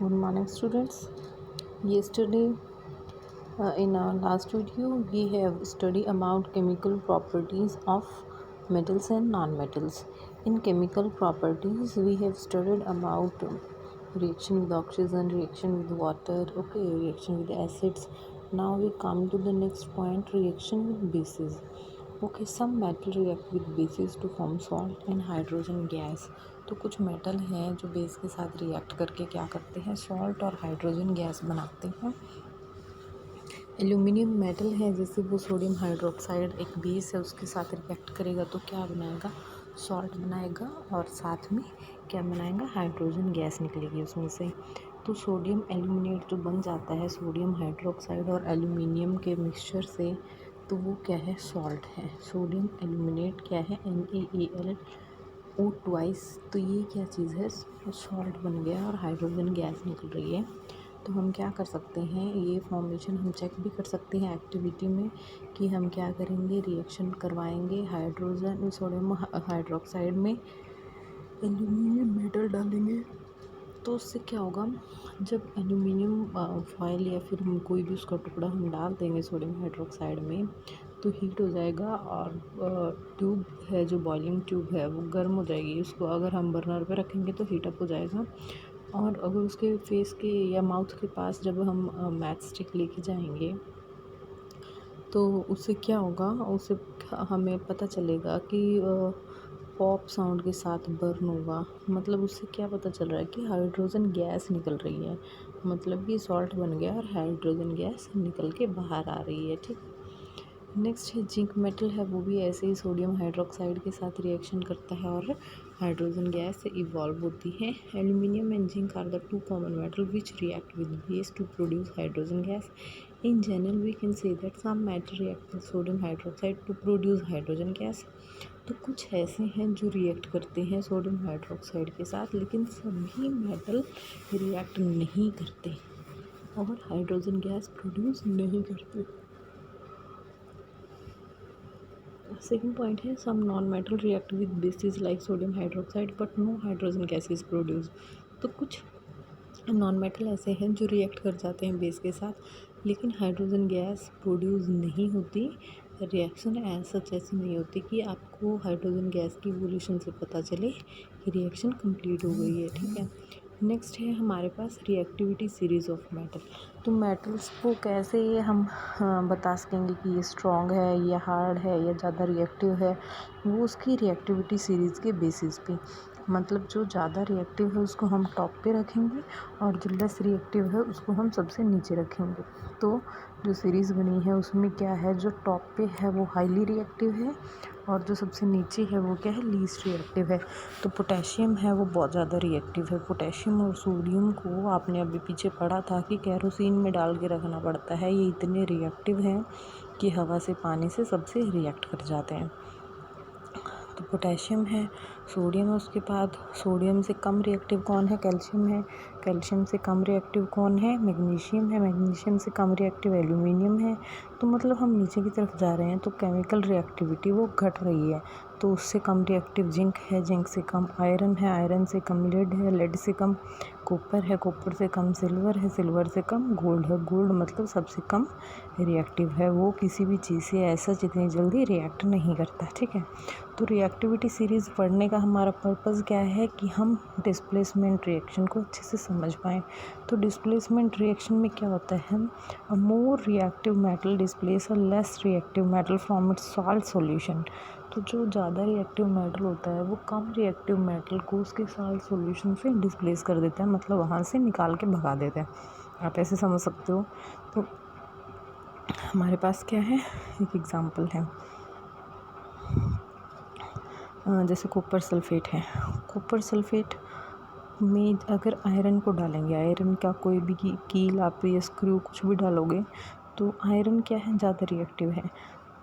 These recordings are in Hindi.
Good morning, students. Yesterday, in our last video, we have studied about chemical properties of metals and non-metals. In chemical properties, we have studied about reaction with oxygen, reaction with water, reaction with acids. Now we come to the next point, reaction with bases. Some metal react with bases to form salt and hydrogen gas. तो कुछ मेटल हैं जो बेस के साथ रिएक्ट करके क्या करते हैं, सॉल्ट और हाइड्रोजन गैस बनाते हैं। एल्यूमिनियम मेटल है, जैसे वो सोडियम हाइड्रोक्साइड एक बेस है, उसके साथ रिएक्ट करेगा तो क्या बनाएगा, सॉल्ट बनाएगा और साथ में क्या बनाएगा, हाइड्रोजन गैस निकलेगी उसमें से। तो सोडियम एल्यूमिनेट जो बन जाता है सोडियम हाइड्रोक्साइड और एल्यूमिनियम के मिक्सचर से, तो वो क्या है, सॉल्ट है। सोडियम एल्यूमिनेट क्या है, NaAlO2। तो ये क्या चीज़ है, सॉल्ट बन गया और हाइड्रोजन गैस निकल रही है। तो हम क्या कर सकते हैं, ये फॉर्मेशन हम चेक भी कर सकते हैं एक्टिविटी में कि हम क्या करेंगे, रिएक्शन करवाएंगे हाइड्रोजन सोडियम हाइड्रोक्साइड में एल्यूमिनियम मेटल डालेंगे। तो उससे क्या होगा, जब एल्यूमिनियम फॉयल या फिर हम कोई भी उसका टुकड़ा हम डाल देंगे सोडियम हाइड्रोक्साइड में, तो हीट हो जाएगा और ट्यूब है जो बॉइलिंग ट्यूब है वो गर्म हो जाएगी। उसको अगर हम बर्नर पे रखेंगे तो हीट अप हो जाएगा, और अगर उसके फेस के या माउथ के पास जब हम मैच स्टिक लेके जाएंगे तो उससे क्या होगा, उससे हमें पता चलेगा कि पॉप साउंड के साथ बर्न होगा। मतलब उससे क्या पता चल रहा है कि हाइड्रोजन गैस निकल रही है, मतलब कि सॉल्ट बन गया और हाइड्रोजन गैस निकल के बाहर आ रही है। ठीक, नेक्स्ट है जिंक मेटल है, वो भी ऐसे ही सोडियम हाइड्रोक्साइड के साथ रिएक्शन करता है और हाइड्रोजन गैस से इवॉल्व होती है। Aluminium and zinc are the two common metal which react with base to produce hydrogen gas. In general we can say that some metal react with sodium hydroxide to produce hydrogen gas. तो कुछ ऐसे हैं जो रिएक्ट करते हैं सोडियम हाइड्रोक्साइड के साथ, लेकिन सभी मेटल रिएक्ट नहीं करते और हाइड्रोजन गैस प्रोड्यूस नहीं करते। सेकंड पॉइंट है, some non metal react with basis like sodium hydroxide but no hydrogen gas is produce. तो कुछ नॉन मेटल ऐसे हैं जो रिएक्ट कर जाते हैं बेस के साथ, लेकिन हाइड्रोजन गैस प्रोड्यूस नहीं होती। रिएक्शन सच ऐसी नहीं होती कि आपको हाइड्रोजन गैस की इवोल्यूशन से पता चले कि रिएक्शन कंप्लीट हो गई है। ठीक है, नेक्स्ट है हमारे पास रिएक्टिविटी सीरीज़ ऑफ मेटल। तो मेटल्स को कैसे हम बता सकेंगे कि ये स्ट्रॉन्ग है, ये हार्ड है, या ज़्यादा रिएक्टिव है, वो उसकी रिएक्टिविटी सीरीज़ के बेसिस पे। मतलब जो ज़्यादा रिएक्टिव है उसको हम टॉप पे रखेंगे और जो लेस रिएक्टिव है उसको हम सबसे नीचे रखेंगे। तो जो सीरीज़ बनी है उसमें क्या है, जो टॉप पे है वो हाईली रिएक्टिव है और जो सबसे नीचे है वो क्या है, लीस्ट रिएक्टिव है। तो पोटेशियम है वो बहुत ज़्यादा रिएक्टिव है। पोटेशियम और सोडियम को आपने अभी पीछे पढ़ा था कि कैरोसिन में डाल के रखना पड़ता है, ये इतने रिएक्टिव हैं कि हवा से पानी से सबसे रिएक्ट कर जाते हैं। तो पोटेशियम है, सोडियम है, उसके बाद सोडियम से कम रिएक्टिव कौन है, कैल्शियम है। कैल्शियम से कम रिएक्टिव कौन है, मैग्नीशियम है। मैग्नीशियम से कम रिएक्टिव एल्यूमिनियम है। तो मतलब हम नीचे की तरफ जा रहे हैं तो केमिकल रिएक्टिविटी वो घट रही है। तो उससे कम रिएक्टिव जिंक है, जिंक से कम आयरन है, आयरन से कम लेड है, लेड से कम कॉपर है, कॉपर से कम सिल्वर है, सिल्वर से कम गोल्ड है। गोल्ड मतलब सबसे कम रिएक्टिव है, वो किसी भी चीज़ से ऐसा जितनी जल्दी रिएक्ट नहीं करता। ठीक है, तो रिएक्टिविटी सीरीज़ पढ़ने का हमारा पर्पज़ क्या है कि हम डिस्प्लेसमेंट रिएक्शन को अच्छे से समझ पाएँ। तो डिस्प्लेसमेंट रिएक्शन में क्या होता है, a more reactive metal displace a less reactive metal from its salt solution. तो जो ज़्यादा रिएक्टिव मेटल होता है वो कम रिएक्टिव मेटल को उसके सॉल्ट सॉल्यूशन से डिस्प्लेस कर देता है, मतलब वहाँ से निकाल के भगा देता है। आप ऐसे समझ सकते हो। तो हमारे पास क्या है, एक एग्ज़ाम्पल है, जैसे कॉपर सल्फेट है। कॉपर सल्फेट में अगर आयरन को डालेंगे, आयरन का कोई भी कील आप या स्क्रू कुछ भी डालोगे तो आयरन क्या है, ज़्यादा रिएक्टिव है।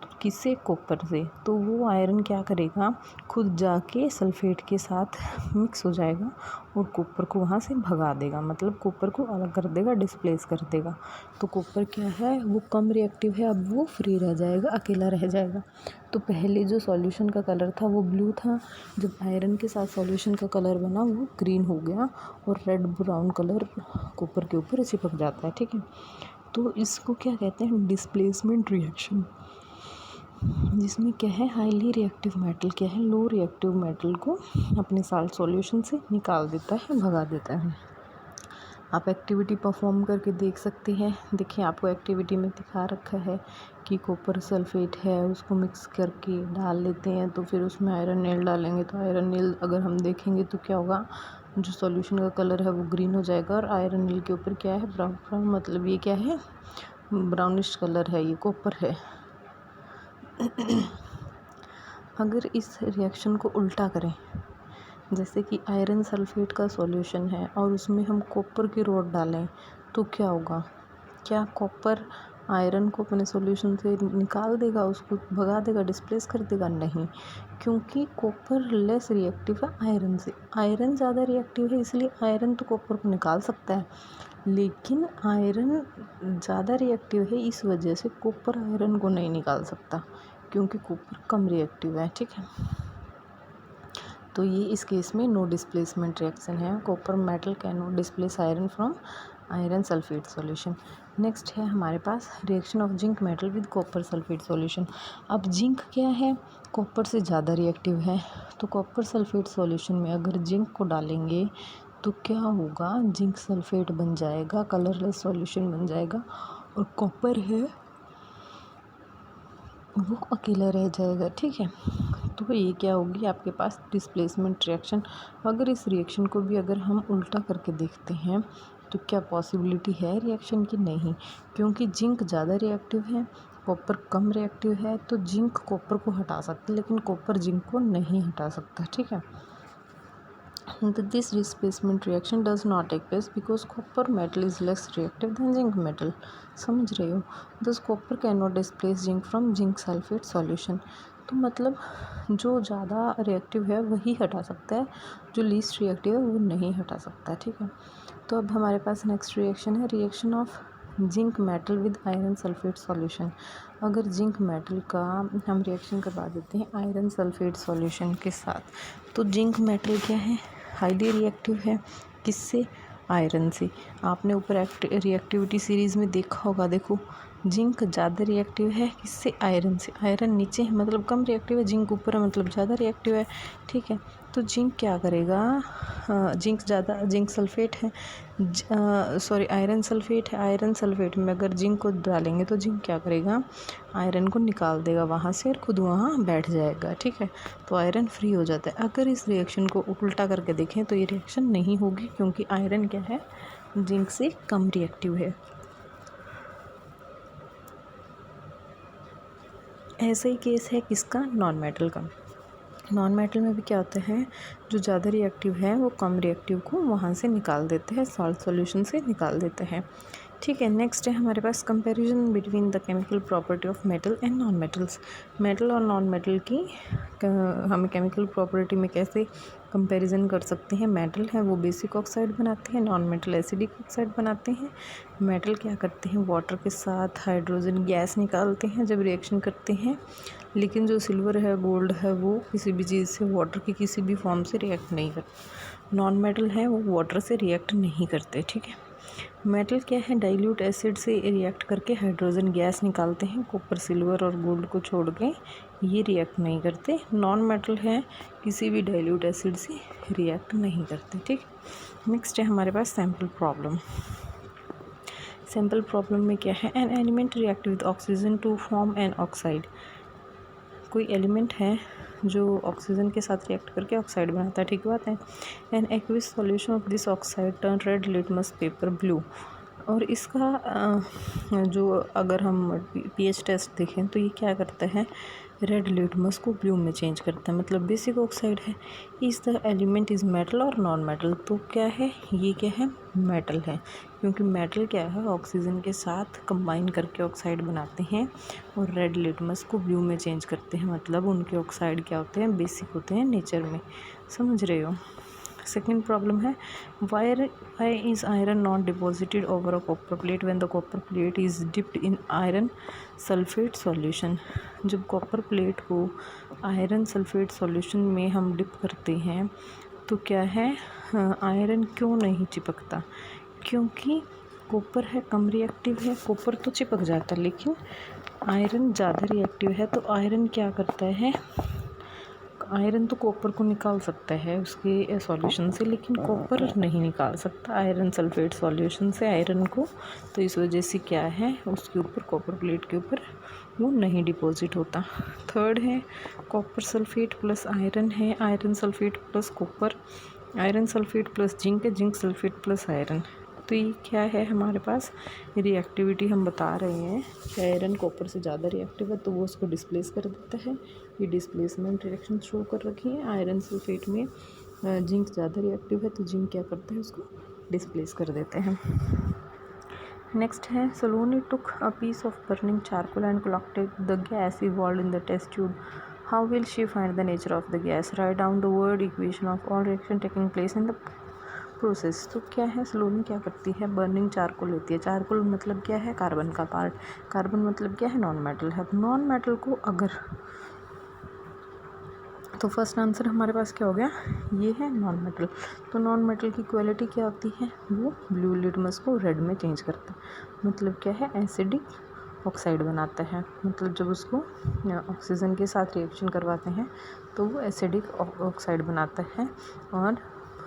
तो किससे, कॉपर से। तो वो आयरन क्या करेगा, खुद जाके सल्फेट के साथ मिक्स हो जाएगा और कॉपर को वहाँ से भगा देगा, मतलब कॉपर को अलग कर देगा, डिस्प्लेस कर देगा। तो कॉपर क्या है, वो कम रिएक्टिव है, अब वो फ्री रह जाएगा, अकेला रह जाएगा। तो पहले जो सॉल्यूशन का कलर था वो ब्लू था, जब आयरन के साथ सॉल्यूशन का कलर बना वो ग्रीन हो गया और रेड ब्राउन कलर कॉपर के ऊपर चिपक जाता है, ठीक है। तो इसको क्या कहते हैं, डिस्प्लेसमेंट रिएक्शन, जिसमें क्या है, हाईली रिएक्टिव मेटल क्या है, लो रिएक्टिव मेटल को अपने साल्ट सॉल्यूशन से निकाल देता है, भगा देता है। आप एक्टिविटी परफॉर्म करके देख सकते हैं। देखिए आपको एक्टिविटी में दिखा रखा है कि कॉपर सल्फेट है, उसको मिक्स करके डाल लेते हैं, तो फिर उसमें आयरन नील डालेंगे, तो आयरन नील अगर हम देखेंगे तो क्या होगा, जो सॉल्यूशन का कलर है वो ग्रीन हो जाएगा और आयरन नील के ऊपर क्या है, ब्राउन ब्राउन, मतलब ये क्या है, ब्राउनिश कलर है, ये कॉपर है। अगर इस रिएक्शन को उल्टा करें, जैसे कि आयरन सल्फेट का सॉल्यूशन है और उसमें हम कॉपर की रॉड डालें, तो क्या होगा, क्या कॉपर आयरन को अपने सॉल्यूशन से निकाल देगा, उसको भगा देगा, डिस्प्लेस कर देगा? नहीं, क्योंकि कॉपर लेस रिएक्टिव है आयरन से। आयरन ज़्यादा रिएक्टिव है, इसलिए आयरन तो कॉपर को निकाल सकता है, लेकिन आयरन ज़्यादा रिएक्टिव है, इस वजह से कॉपर आयरन को नहीं निकाल सकता, क्योंकि कॉपर कम रिएक्टिव है, ठीक है। तो ये इस केस में नो डिस्प्लेसमेंट रिएक्शन है, copper metal can not displace iron from iron sulphate solution. Next है हमारे पास reaction of zinc metal with copper sulphate solution. अब जिंक क्या है, कॉपर से ज़्यादा रिएक्टिव है, तो कॉपर सल्फेट सॉल्यूशन में अगर जिंक को डालेंगे तो क्या होगा, जिंक सल्फेट बन जाएगा, कलरलेस सॉल्यूशन बन जाएगा, और कॉपर है वो अकेला रह जाएगा, ठीक है। तो ये क्या होगी आपके पास, डिस्प्लेसमेंट रिएक्शन। अगर इस रिएक्शन को भी अगर हम उल्टा करके देखते हैं तो क्या पॉसिबिलिटी है रिएक्शन की? नहीं, क्योंकि जिंक ज़्यादा रिएक्टिव है, कॉपर कम रिएक्टिव है, तो जिंक कॉपर को हटा सकता है, लेकिन कॉपर जिंक को नहीं हटा सकता, ठीक है। This displacement reaction does not take place because copper metal is less reactive than zinc metal. समझ रहे हो? Thus copper cannot displace zinc from zinc sulfate solution. तो मतलब जो ज़्यादा रिएक्टिव है वही हटा सकता है, जो लीस्ट रिएक्टिव है वो नहीं हटा सकता, ठीक है। तो अब हमारे पास नेक्स्ट रिएक्शन है, reaction of zinc metal with iron sulphate solution. अगर जिंक मेटल का हम रिएक्शन करवा देते हैं आयरन सल्फेट सॉल्यूशन के साथ, तो जिंक मेटल क्या है, हाईली रिएक्टिव है, किससे, आयरन से। आपने ऊपर रिएक्टिविटी सीरीज़ में देखा होगा, देखो जिंक ज़्यादा रिएक्टिव है, किससे, आयरन से। आयरन नीचे है मतलब कम रिएक्टिव है, जिंक ऊपर है मतलब ज़्यादा रिएक्टिव है, ठीक है। तो जिंक क्या करेगा, जिंक सल्फेट है, सॉरी आयरन सल्फेट है, आयरन सल्फेट में अगर जिंक को डालेंगे तो जिंक क्या करेगा, आयरन को निकाल देगा वहाँ से और खुद वहाँ बैठ जाएगा, ठीक है। तो आयरन फ्री हो जाता है। अगर इस रिएक्शन को उल्टा करके देखें तो ये रिएक्शन नहीं होगी, क्योंकि आयरन क्या है, जिंक से कम रिएक्टिव है। ऐसा ही केस है किसका, नॉन मेटल का। नॉन मेटल में भी क्या होता है, जो ज़्यादा रिएक्टिव है वो कम रिएक्टिव को वहाँ से निकाल देते हैं, सॉल्ट सॉल्यूशन से निकाल देते हैं, ठीक है। नेक्स्ट है हमारे पास comparison between the chemical property of metal and non metals. Metal और नॉन मेटल की हमें केमिकल प्रॉपर्टी में कैसे कंपैरिजन कर सकते हैं। मेटल है वो बेसिक ऑक्साइड बनाते हैं, नॉन मेटल एसिडिक ऑक्साइड बनाते हैं। मेटल क्या करते हैं, वाटर के साथ हाइड्रोजन गैस निकालते हैं जब रिएक्शन करते हैं, लेकिन जो सिल्वर है, गोल्ड है, वो किसी भी चीज़ से वाटर की किसी भी फॉर्म से रिएक्ट नहीं करते। नॉन मेटल है वो वाटर से रिएक्ट नहीं करते, ठीक है। मेटल क्या है, डाइल्यूट एसिड से रिएक्ट करके हाइड्रोजन गैस निकालते हैं, कॉपर सिल्वर और गोल्ड को छोड़ के ये रिएक्ट नहीं करते। नॉन मेटल है किसी भी डाइल्यूट एसिड से रिएक्ट नहीं करते, ठीक। नेक्स्ट है हमारे पास सैम्पल प्रॉब्लम। सैम्पल प्रॉब्लम में क्या है, an element react with oxygen to form an oxide. कोई एलिमेंट है जो ऑक्सीजन के साथ रिएक्ट करके ऑक्साइड बनाता है, ठीक बात है। An aqueous solution of this oxide turn red litmus paper blue. और इसका जो अगर हम पीएच टेस्ट देखें तो ये क्या करता है, रेड लिटमस को ब्लू में चेंज करता है, मतलब बेसिक ऑक्साइड है। इस द एलिमेंट इज़ मेटल और नॉन मेटल, तो क्या है ये, क्या है मेटल है, क्योंकि मेटल क्या है ऑक्सीजन के साथ कंबाइन करके ऑक्साइड बनाते हैं और रेड लिटमस को ब्लू में चेंज करते हैं, मतलब उनके ऑक्साइड क्या होते हैं, बेसिक होते हैं नेचर में। समझ रहे हो। सेकेंड प्रॉब्लम है why is iron not deposited over a copper plate when the copper plate is dipped in iron sulphate solution. जब कॉपर प्लेट को आयरन सल्फेट सॉल्यूशन में हम डिप करते हैं तो क्या है, आयरन क्यों नहीं चिपकता, क्योंकि कॉपर है कम रिएक्टिव है, कॉपर तो चिपक जाता है, लेकिन आयरन ज़्यादा रिएक्टिव है। तो आयरन क्या करता है, आयरन तो कॉपर को निकाल सकता है उसके सॉल्यूशन से, लेकिन कॉपर नहीं निकाल सकता आयरन सल्फेट सॉल्यूशन से आयरन को। तो इस वजह से क्या है, उसके ऊपर कॉपर प्लेट के ऊपर वो नहीं डिपॉजिट होता। थर्ड है कॉपर सल्फेट प्लस आयरन है, iron sulphate plus copper, iron sulphate plus zinc है, जिंक सल्फेट प्लस आयरन। तो ये क्या है हमारे पास, रिएक्टिविटी हम बता रहे हैं कि आयरन कॉपर से ज़्यादा रिएक्टिव है तो वो उसको डिस्प्लेस कर देता है। ये डिस्प्लेसमेंट रिएक्शन शो कर रखी है। आयरन सल्फेट में जिंक ज़्यादा रिएक्टिव है तो जिंक क्या करता है, उसको डिस्प्लेस कर देते हैं। नेक्स्ट है Saloni took a piece of burning charcoal and collected the gas evolve in the test tube. How will she find the nature of the gas, write down the word equation of all reaction taking place in the process. तो क्या है, सलोनी क्या करती है, बर्निंग चारकोल लेती है। चारकोल मतलब क्या है, कार्बन का पार्ट, कार्बन मतलब क्या है, नॉन मेटल है। नॉन मेटल को अगर, तो फर्स्ट आंसर हमारे पास क्या हो गया, ये है नॉन मेटल। तो नॉन मेटल की क्वालिटी क्या होती है, वो ब्लू लिटमस को रेड में चेंज करता है, मतलब क्या है, एसिडिक ऑक्साइड बनाता है। मतलब जब उसको ऑक्सीजन के साथ रिएक्शन करवाते हैं तो वो एसिडिक ऑक्साइड बनाता है और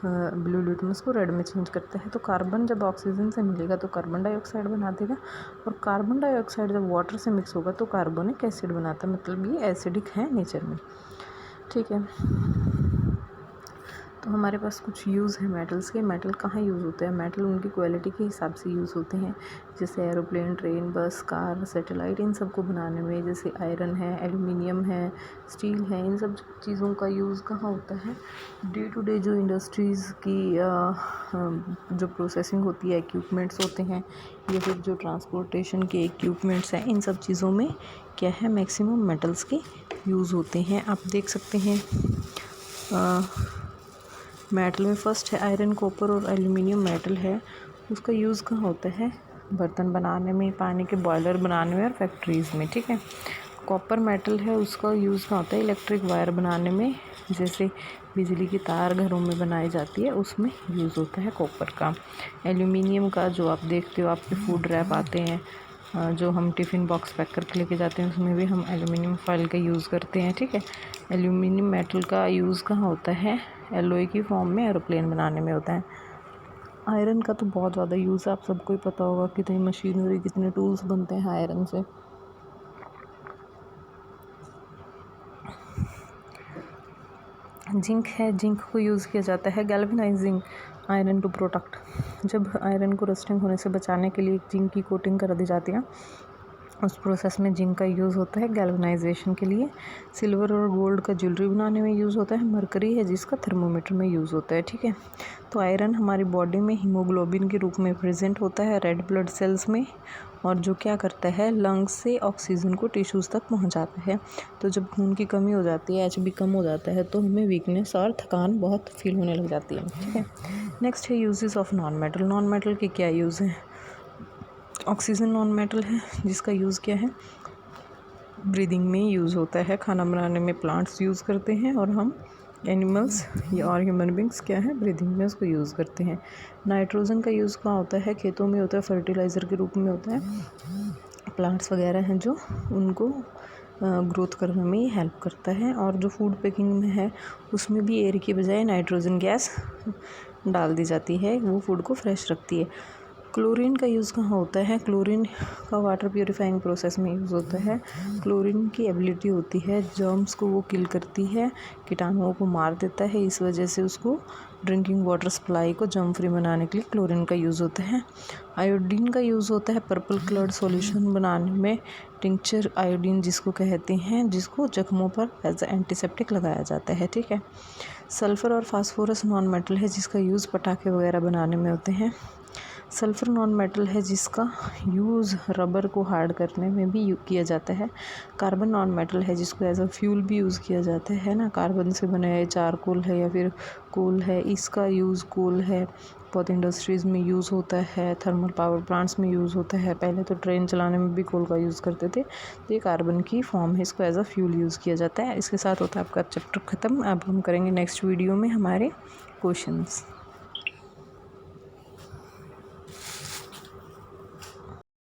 ब्लू लिटमस को रेड में चेंज करता है। तो कार्बन जब ऑक्सीजन से मिलेगा तो कार्बन डाइऑक्साइड बना देगा, और कार्बन डाइऑक्साइड जब वाटर से मिक्स होगा तो कार्बोनिक एसिड बनाता है, मतलब ये एसिडिक है नेचर में। ठीक है, तो हमारे पास कुछ यूज़ है मेटल्स के। मेटल कहाँ यूज़ होते हैं, मेटल उनकी क्वालिटी के हिसाब से यूज़ होते हैं, जैसे एरोप्लेन, ट्रेन, बस, कार, सैटेलाइट, इन सब को बनाने में। जैसे आयरन है, एल्युमिनियम है, स्टील है, इन सब चीज़ों का यूज़ कहाँ होता है, डे टू डे जो इंडस्ट्रीज़ की जो प्रोसेसिंग होती है, इक्विपमेंट्स होते हैं, या फिर जो ट्रांसपोर्टेशन के इक्विपमेंट्स हैं, इन सब चीज़ों में क्या है, मैक्सिमम मेटल्स के यूज़ होते हैं। आप देख सकते हैं मेटल में फर्स्ट है आयरन, कॉपर और एल्युमिनियम मेटल है। उसका यूज़ कहाँ होता है, बर्तन बनाने में, पानी के बॉयलर बनाने में और फैक्ट्रीज़ में। ठीक है, कॉपर मेटल है, उसका यूज़ कहाँ होता है, इलेक्ट्रिक वायर बनाने में, जैसे बिजली की तार घरों में बनाई जाती है उसमें यूज़ होता है कॉपर का। एल्युमिनियम का जो आप देखते हो, आपके फूड रैप आते हैं, जो हम टिफ़िन बॉक्स पैक करके लेके जाते हैं, उसमें भी हम एल्युमिनियम फॉइल का यूज़ करते हैं। ठीक है, एल्युमिनियम मेटल का यूज़ कहाँ होता है, एलॉय की फॉर्म में एरोप्लेन बनाने में होता है। आयरन का तो बहुत ज़्यादा यूज़ है, आप सबको ही पता होगा कितनी मशीनरी, कितने टूल्स बनते हैं आयरन से। जिंक है, जिंक को यूज़ किया जाता है गैल्वेनाइजिंग आयरन टू प्रोटेक्ट। जब आयरन को रस्टिंग होने से बचाने के लिए जिंक की कोटिंग कर दी जाती है, उस प्रोसेस में जिंक का यूज़ होता है गैल्वेनाइजेशन के लिए। सिल्वर और गोल्ड का ज्वेलरी बनाने में यूज़ होता है। मरकरी है जिसका थर्मोमीटर में यूज़ होता है। ठीक है, तो आयरन हमारी बॉडी में हीमोग्लोबिन के रूप में प्रेजेंट होता है रेड ब्लड सेल्स में, और जो क्या करता है, लंग्स से ऑक्सीजन को टिश्यूज़ तक पहुंचाता है। तो जब खून की कमी हो जाती है, एचबी कम हो जाता है, तो हमें वीकनेस और थकान बहुत फील होने लग जाती है। ठीक है, नेक्स्ट है uses of non metal. Non metal के क्या यूज़ हैं, ऑक्सीजन नॉन मेटल है जिसका यूज़ क्या है, ब्रीदिंग में यूज़ होता है, खाना बनाने में प्लांट्स यूज़ करते हैं, और हम एनिमल्स या और ह्यूमन बींग्स क्या है, ब्रीदिंग में उसको यूज़ करते हैं। नाइट्रोजन का यूज़ कहाँ होता है, खेतों में होता है, फर्टिलाइज़र के रूप में होता है। प्लांट्स वगैरह हैं जो उनको ग्रोथ करने में ही हेल्प करता है। और जो फूड पैकिंग में है उसमें भी एयर की बजाय नाइट्रोजन गैस डाल दी जाती है, वो फूड को फ्रेश रखती है। क्लोरीन का यूज़ कहाँ होता है? क्लोरीन का वाटर प्यूरिफाइंग प्रोसेस में यूज़ होता है। क्लोरीन की एबिलिटी होती है, जर्म्स को वो किल करती है, कीटाणुओं को मार देता है, इस वजह से उसको ड्रिंकिंग वाटर सप्लाई को जर्म फ्री बनाने के लिए क्लोरीन का यूज़ होता है। आयोडीन का यूज़ होता है पर्पल कलर्ड सॉल्यूशन बनाने में, टिंक्चर आयोडीन जिसको कहते हैं, जिसको जख्मों पर एज अ एंटीसेप्टिक लगाया जाता है। ठीक है। सल्फ़र और फास्फोरस नॉन मेटल है जिसका यूज़ पटाखे वगैरह बनाने में होते हैं। सल्फ़र नॉन मेटल है जिसका यूज़ रबर को हार्ड करने में भी किया जाता है। कार्बन नॉन मेटल है जिसको एज अ फ्यूल भी यूज़ किया जाता है ना, कार्बन से बने चारकोल है या फिर कोल है, इसका यूज़ कोल है बहुत इंडस्ट्रीज़ में यूज़ होता है, थर्मल पावर प्लांट्स में यूज़ होता है। पहले तो ट्रेन चलाने में भी कोल का यूज़ करते थे, तो ये कार्बन की फॉर्म है, इसको एज अ फ्यूल यूज़ किया जाता है। इसके साथ होता है आपका चैप्टर ख़त्म। अब हम करेंगे नेक्स्ट वीडियो में हमारे क्वेश्चंस।